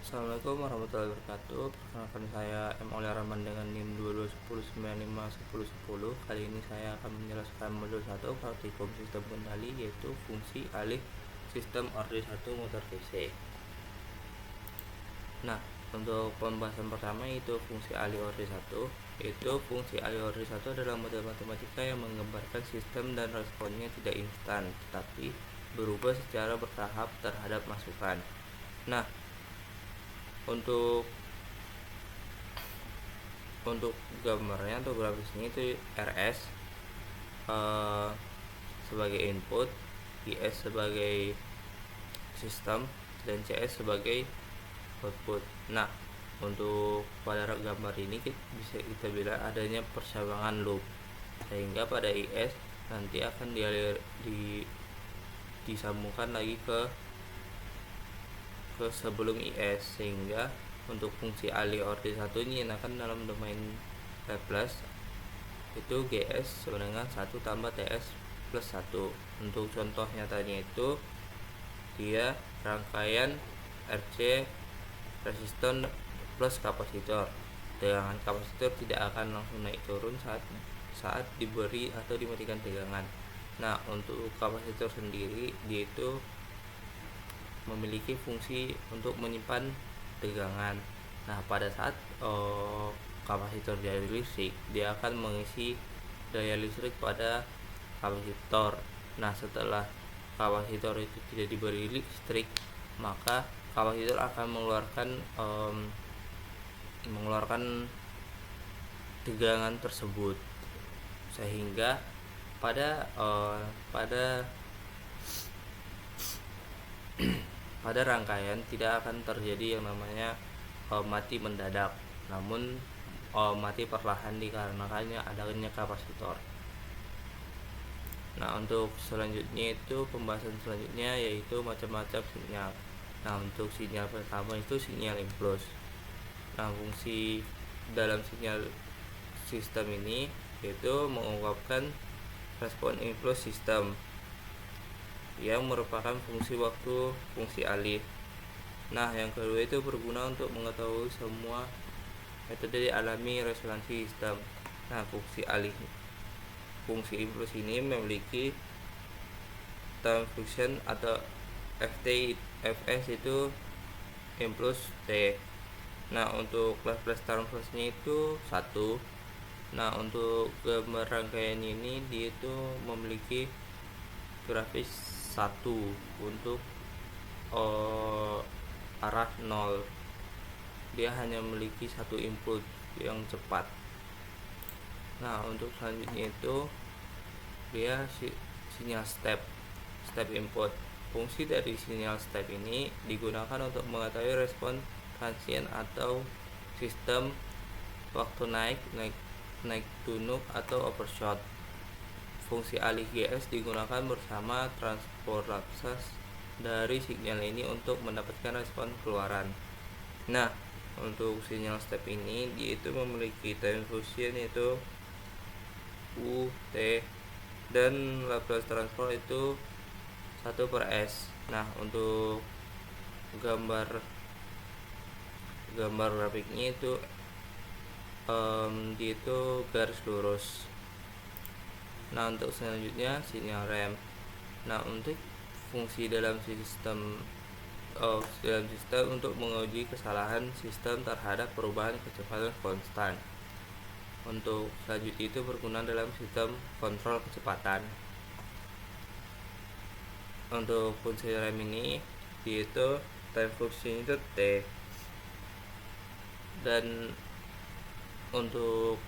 Assalamualaikum warahmatullahi wabarakatuh. Perkenalkan saya M. Aulia Rahman dengan NIM 2210951010. Kali ini saya akan menjelaskan modul 1 praktikum sistem kendali, yaitu fungsi alih sistem orde 1 motor DC. Nah, untuk pembahasan pertama yaitu fungsi alih orde 1. Yaitu fungsi alih orde 1 adalah model matematika yang menggambarkan sistem dan responnya tidak instan, tetapi berubah secara bertahap terhadap masukan. Nah, untuk gambarnya atau grafisnya itu RS sebagai input, IS sebagai sistem, dan CS sebagai output. Nah, untuk pada gambar ini bisa kita bilang adanya persamaan loop, sehingga pada IS nanti akan disambungkan lagi ke sebelum IS, sehingga untuk fungsi alih orde 1 ini akan dalam domain Laplace itu GS sama dengan 1 tambah TS plus 1. Untuk contoh nyatanya itu dia rangkaian RC resistor plus kapasitor. Tegangan kapasitor tidak akan langsung naik turun saat diberi atau dimatikan tegangan. Nah, untuk kapasitor sendiri dia itu memiliki fungsi untuk menyimpan tegangan. Nah, pada saat kapasitor daya listrik, dia akan mengisi daya listrik pada kapasitor. Nah, setelah kapasitor itu tidak diberi listrik, maka kapasitor akan mengeluarkan tegangan tersebut, sehingga pada rangkaian tidak akan terjadi yang namanya mati mendadak, namun mati perlahan dikarenakannya adanya kapasitor. Nah, untuk selanjutnya itu pembahasan selanjutnya yaitu macam-macam sinyal. Nah, untuk sinyal pertama itu sinyal impuls. Nah, fungsi dalam sinyal sistem ini yaitu mengungkapkan respon impuls sistem yang merupakan fungsi waktu fungsi alih. Nah, yang kedua itu berguna untuk mengetahui semua metode alami resonansi sistem. Nah, fungsi impuls ini memiliki time function atau Fs itu impuls T. Nah, untuk Laplace transverse-nya itu 1. Nah, untuk gambar rangkaian ini dia itu memiliki grafis 1 untuk arah 0. Dia hanya memiliki satu input yang cepat. Nah, untuk selanjutnya itu dia sinyal step input. Fungsi dari sinyal step ini digunakan untuk mengetahui respon transient atau sistem waktu naik tunuk atau overshoot. Fungsi alih GS digunakan bersama transport Laplace dari sinyal ini untuk mendapatkan respon keluaran. Nah, untuk sinyal step ini dia itu memiliki time function yaitu U, T, dan Laplace transform itu 1/S. Nah, untuk gambar grafiknya itu dia itu garis lurus. Nah, untuk selanjutnya sinyal rem. Nah, untuk fungsi dalam sistem untuk menguji kesalahan sistem terhadap perubahan kecepatan konstan. Untuk selanjutnya itu berguna dalam sistem kontrol kecepatan. Untuk fungsi rem ini yaitu time function itu T, dan untuk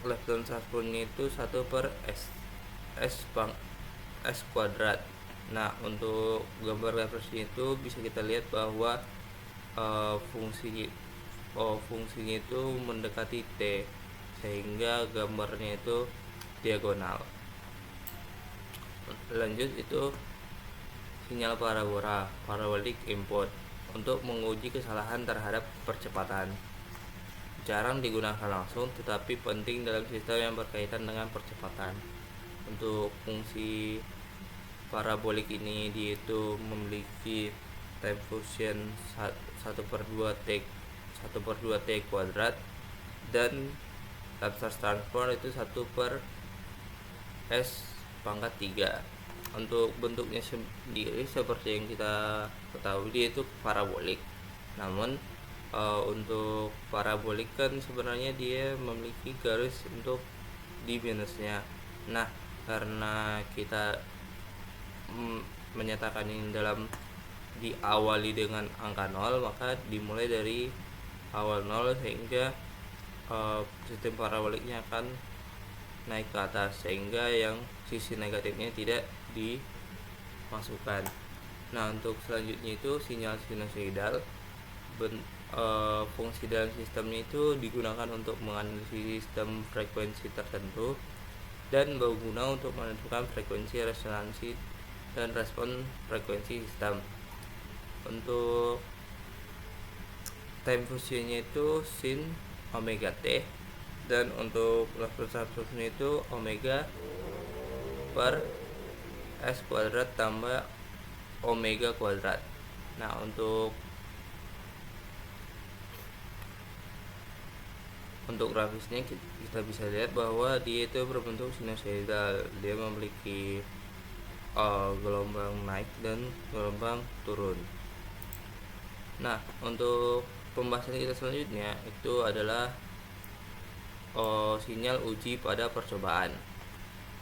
Laplace transform itu 1/S kuadrat. Nah, untuk gambar Laplace itu bisa kita lihat bahwa fungsinya itu mendekati T, sehingga gambarnya itu diagonal. Lanjut itu sinyal parabolic input untuk menguji kesalahan terhadap percepatan. Jarang digunakan langsung, tetapi penting dalam sistem yang berkaitan dengan percepatan. Untuk fungsi parabolik ini dia itu memiliki time function 1/2 T kuadrat, dan Laplace transform itu 1/s⁻³ Untuk bentuknya sendiri seperti yang kita ketahui, dia itu parabolik. Namun untuk parabolik kan sebenarnya dia memiliki garis untuk di minusnya. Nah, karena kita menyatakan ini diawali dengan angka 0, maka dimulai dari awal 0 sehingga sistem paraboliknya akan naik ke atas, sehingga yang sisi negatifnya tidak dimasukkan. Nah, untuk selanjutnya itu sinyal sinusoidal. Fungsi dalam sistemnya itu digunakan untuk menganalisis sistem frekuensi tertentu dan berguna untuk menentukan frekuensi resonansi dan respon frekuensi sistem. Untuk time fusionnya itu sin omega t, dan untuk Laplace transformnya itu omega per s kuadrat tambah omega kuadrat. Nah, untuk grafisnya kita bisa lihat bahwa dia itu berbentuk sinusoidal. Dia memiliki gelombang naik dan gelombang turun. Nah, untuk pembahasan kita selanjutnya itu adalah sinyal uji pada percobaan.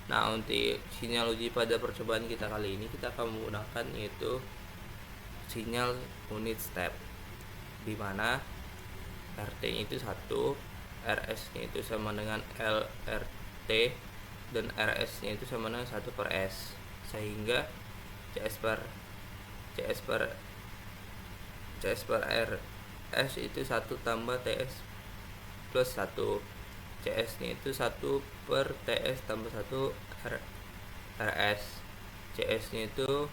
Nah, untuk sinyal uji pada percobaan kita kali ini kita akan menggunakan yaitu sinyal unit step, di mana RT-nya itu 1, RS-nya itu sama dengan LRT, dan RS-nya itu sama dengan 1/s, sehingga CS per RS itu 1 tambah TS plus 1. CS-nya itu 1/TS tambah 1 RS. CS-nya itu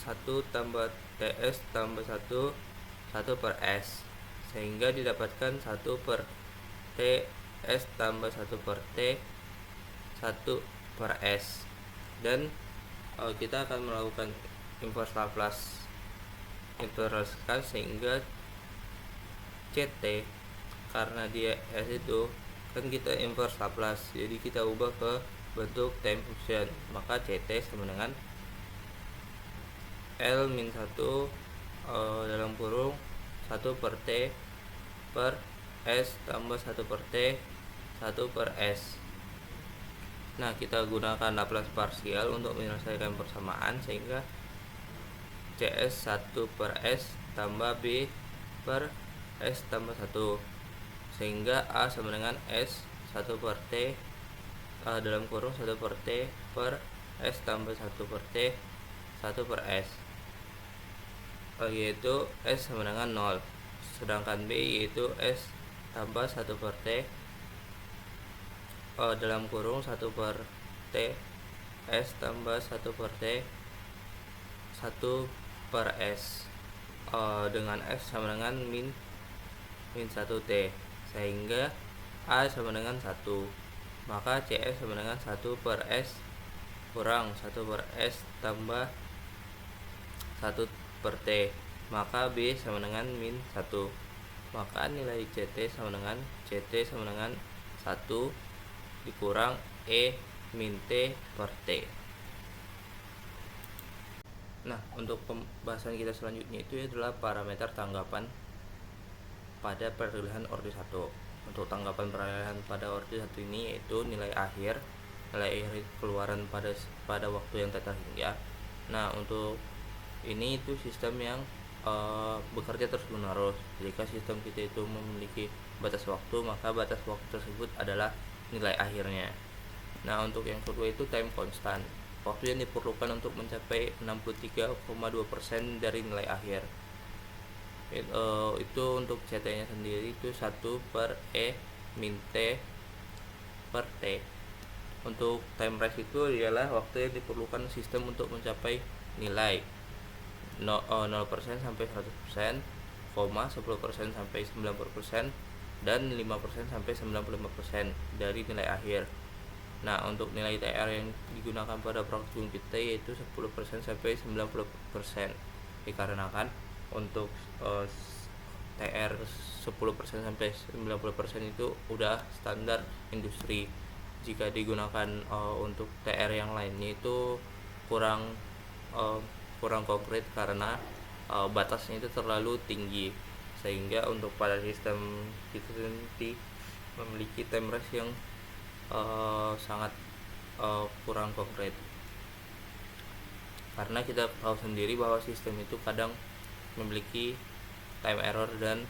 1 tambah TS tambah 1/S, sehingga didapatkan 1/TS tambah 1/T 1/S. Dan kita akan melakukan inverse Laplace sehingga CT, karena dia S itu kan kita inverse Laplace, jadi kita ubah ke bentuk time function, maka CT sama dengan L-1 dalam kurung 1/T per S tambah 1/T 1/S. Nah, kita gunakan Laplace parsial untuk menyelesaikan persamaan, sehingga CS 1/S tambah B per S tambah 1, sehingga A sama dengan S 1/T dalam kurung 1/T per S tambah 1/T 1/S, yaitu S sama dengan 0. Sedangkan B yaitu S tambah 1/T dalam kurung 1/T S tambah 1/T 1/S, dengan S sama dengan min 1T, sehingga A sama dengan 1, maka CS sama dengan 1/S kurang 1/S tambah 1/T, maka B sama dengan min 1, maka nilai CT sama dengan 1 dikurang E min T per T. Nah, untuk pembahasan kita selanjutnya itu adalah parameter tanggapan pada peralihan orde 1. Untuk tanggapan peralihan pada orde 1 ini yaitu nilai akhir keluaran pada waktu yang terhingga. Nah, untuk ini itu sistem yang bekerja terus menerus. Jika sistem kita itu memiliki batas waktu, maka batas waktu tersebut adalah nilai akhirnya. Nah, untuk yang kedua itu time constant, waktu yang diperlukan untuk mencapai 63,2% dari nilai akhir. Itu untuk CT-nya sendiri itu 1/E min T per T. Untuk time rise itu adalah waktu yang diperlukan sistem untuk mencapai nilai 0% sampai 100%, 10% sampai 90%, dan 5% sampai 95% dari nilai akhir. Nah, untuk nilai TR yang digunakan pada praktikum kita yaitu 10% sampai 90%. dikarenakan untuk TR 10% sampai 90% itu udah standar industri. Jika digunakan untuk TR yang lainnya itu kurang kurang konkret karena batasnya itu terlalu tinggi, sehingga untuk pada sistem itu nanti memiliki time range yang sangat kurang konkret, karena kita tahu sendiri bahwa sistem itu kadang memiliki time error dan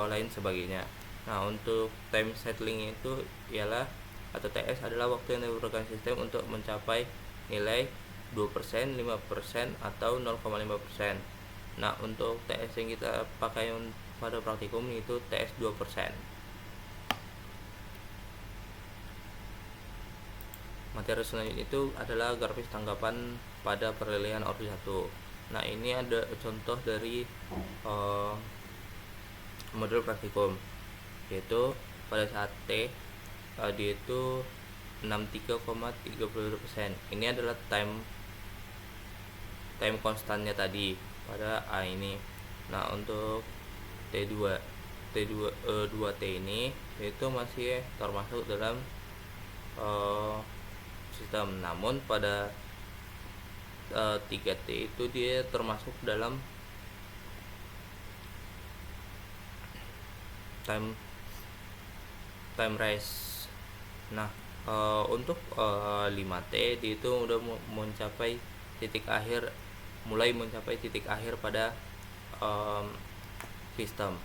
lain sebagainya. Nah, untuk time settling itu ialah atau TS adalah waktu yang diperlukan sistem untuk mencapai nilai 2%, 5% atau 0,5%. Nah, untuk TS yang kita pakai pada praktikum itu TS 2%. Materi selanjutnya itu adalah grafis tanggapan pada peralihan order 1. Nah, ini ada contoh dari modul praktikum, yaitu pada saat T dia itu 63,32%. Ini adalah time konstannya tadi pada A ini. Nah, untuk T2 2T ini itu masih termasuk dalam sistem, namun pada 3T itu dia termasuk dalam time rise. Nah, untuk 5T dia itu udah mulai mencapai titik akhir pada sistem.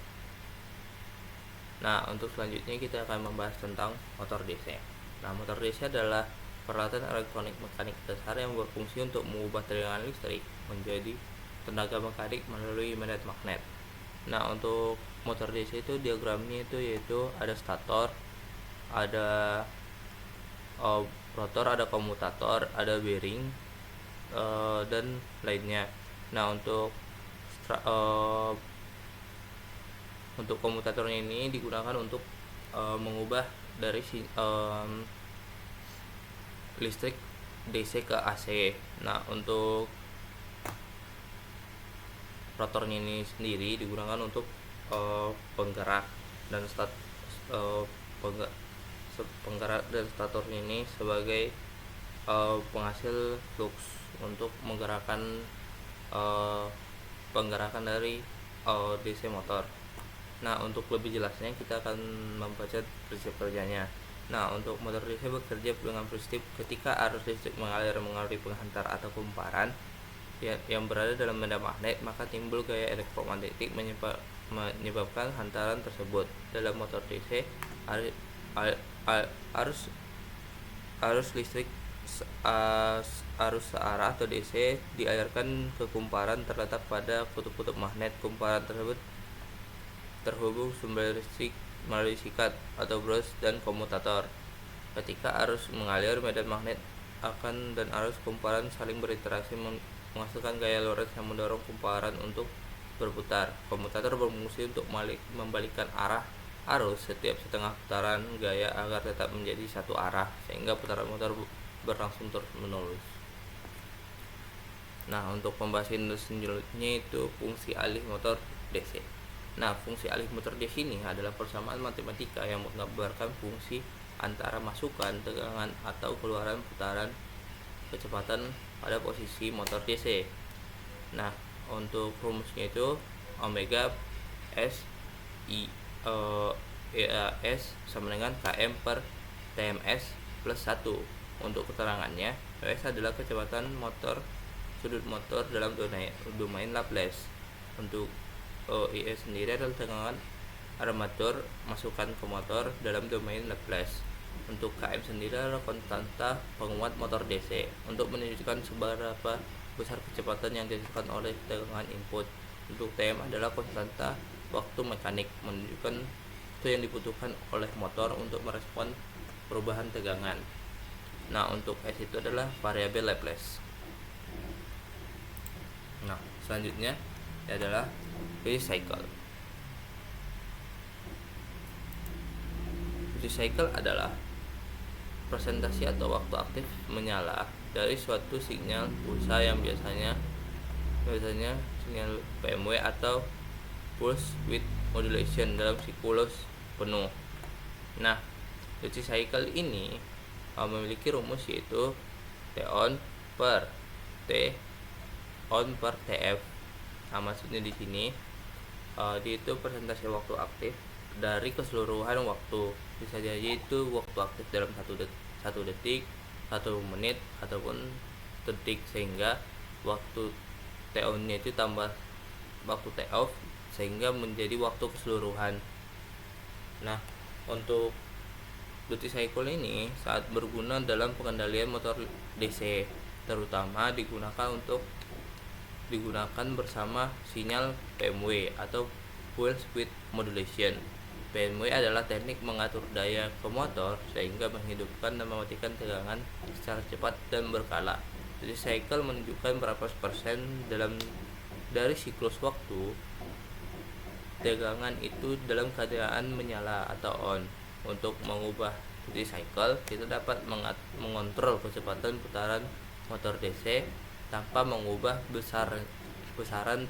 Nah, untuk selanjutnya kita akan membahas tentang motor DC. Nah, motor DC adalah peralatan elektronik mekanik dasar yang berfungsi untuk mengubah tegangan listrik menjadi tenaga mekanik melalui magnet. Nah, untuk motor DC itu diagramnya itu yaitu ada stator, ada rotor, ada komutator, ada bearing dan lainnya. Nah, untuk komutatornya ini digunakan untuk mengubah dari listrik DC ke AC. Nah, untuk rotornya ini sendiri digunakan untuk penggerak dan penggerak dan statornya ini sebagai penghasil flux untuk menggerakkan penggerakan dari DC motor. Nah, untuk lebih jelasnya kita akan membaca prinsip kerjanya. Nah, untuk motor DC bekerja dengan prinsip ketika arus listrik mengalir melalui penghantar atau kumparan yang berada dalam medan magnet, maka timbul gaya elektromagnetik menyebabkan hantaran tersebut. Dalam motor DC, arus listrik arus searah atau DC dialirkan ke kumparan terletak pada kutub-kutub magnet. Kumparan tersebut terhubung sumber listrik melalui sikat atau brush dan komutator. Ketika arus mengalir, medan magnet dan arus kumparan saling berinteraksi menghasilkan gaya Lorentz yang mendorong kumparan untuk berputar. Komutator berfungsi untuk membalikkan arah arus setiap setengah putaran gaya agar tetap menjadi satu arah, sehingga putaran motor berlangsung terus-menerus. Nah, untuk pembahasan selanjutnya itu fungsi alih motor DC. Nah, fungsi alih motor DC ini adalah persamaan matematika yang menggambarkan fungsi antara masukan tegangan atau keluaran putaran kecepatan pada posisi motor DC. Nah, untuk rumusnya itu omega S EAS sama dengan km per TMS plus 1. Untuk keterangannya, ES adalah kecepatan sudut motor dalam domain Laplace. Untuk ES sendiri adalah tegangan armatur masukan ke motor dalam domain Laplace. Untuk Km sendiri adalah konstanta penguat motor DC untuk menunjukkan seberapa besar kecepatan yang dihasilkan oleh tegangan input. Untuk TM adalah konstanta waktu mekanik, menunjukkan waktu yang dibutuhkan oleh motor untuk merespon perubahan tegangan. Nah, untuk S itu adalah variabel Laplace. Nah, selanjutnya adalah duty cycle. Duty cycle adalah presentasi atau waktu aktif menyala dari suatu sinyal pulsa yang biasanya biasanya sinyal PMW atau pulse width modulation dalam siklus penuh. Nah, duty cycle ini memiliki rumus yaitu T on per T on per TF. Nah, maksudnya di sini dia itu persentase waktu aktif dari keseluruhan waktu. Bisa jadi itu waktu aktif dalam 1 detik, 1 menit ataupun detik, sehingga waktu T on nya itu tambah waktu T off sehingga menjadi waktu keseluruhan. Nah, untuk duty cycle ini saat berguna dalam pengendalian motor DC, terutama digunakan bersama sinyal PMW atau pulse width modulation. PMW adalah teknik mengatur daya ke motor sehingga menghidupkan dan mematikan tegangan secara cepat dan berkala. Duty cycle menunjukkan berapa persen dari siklus waktu tegangan itu dalam keadaan menyala atau on. Untuk mengubah duty cycle, kita dapat mengontrol kecepatan putaran motor DC tanpa mengubah besaran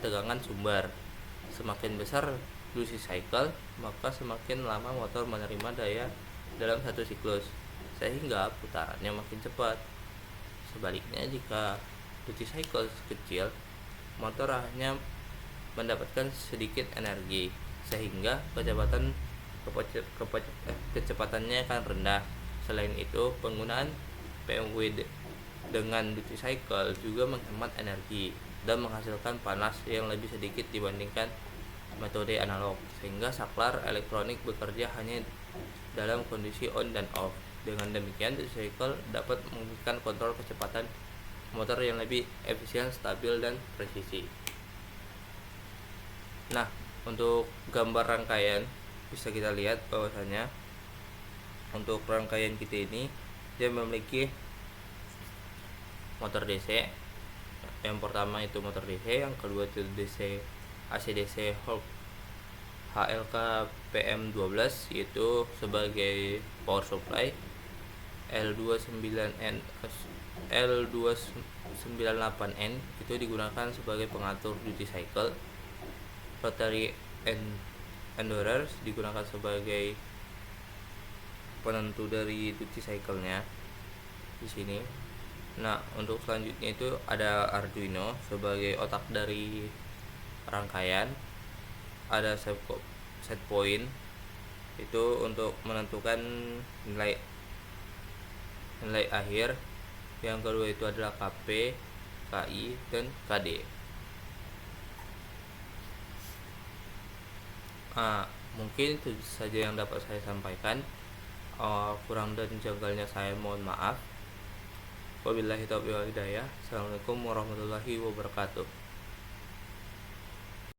tegangan sumber. Semakin besar duty cycle, maka semakin lama motor menerima daya dalam satu siklus, sehingga putarannya makin cepat. Sebaliknya, jika duty cycle kecil, motor hanya mendapatkan sedikit energi, sehingga kecepatannya akan rendah. Selain itu, penggunaan PMW dengan duty cycle juga menghemat energi dan menghasilkan panas yang lebih sedikit dibandingkan metode analog, sehingga saklar elektronik bekerja hanya dalam kondisi on dan off. Dengan demikian, duty cycle dapat memberikan kontrol kecepatan motor yang lebih efisien, stabil, dan presisi. Nah, untuk gambar rangkaian bisa kita lihat bahwasanya untuk rangkaian kita ini dia memiliki motor DC. Yang pertama itu motor DC, yang kedua itu DC AC/DC HLK PM12 yaitu sebagai power supply, L29N L298N itu digunakan sebagai pengatur duty cycle. Rotary Endurers digunakan sebagai penentu dari duty cycle-nya di sini. Nah, untuk selanjutnya itu ada Arduino sebagai otak dari rangkaian. Ada set point itu untuk menentukan nilai akhir. Yang kedua itu adalah KP, KI, dan KD. Mungkin itu saja yang dapat saya sampaikan. Kurang dan janggalnya saya mohon maaf. Wabillahi taufiq wal hidayah. Assalamualaikum warahmatullahi wabarakatuh.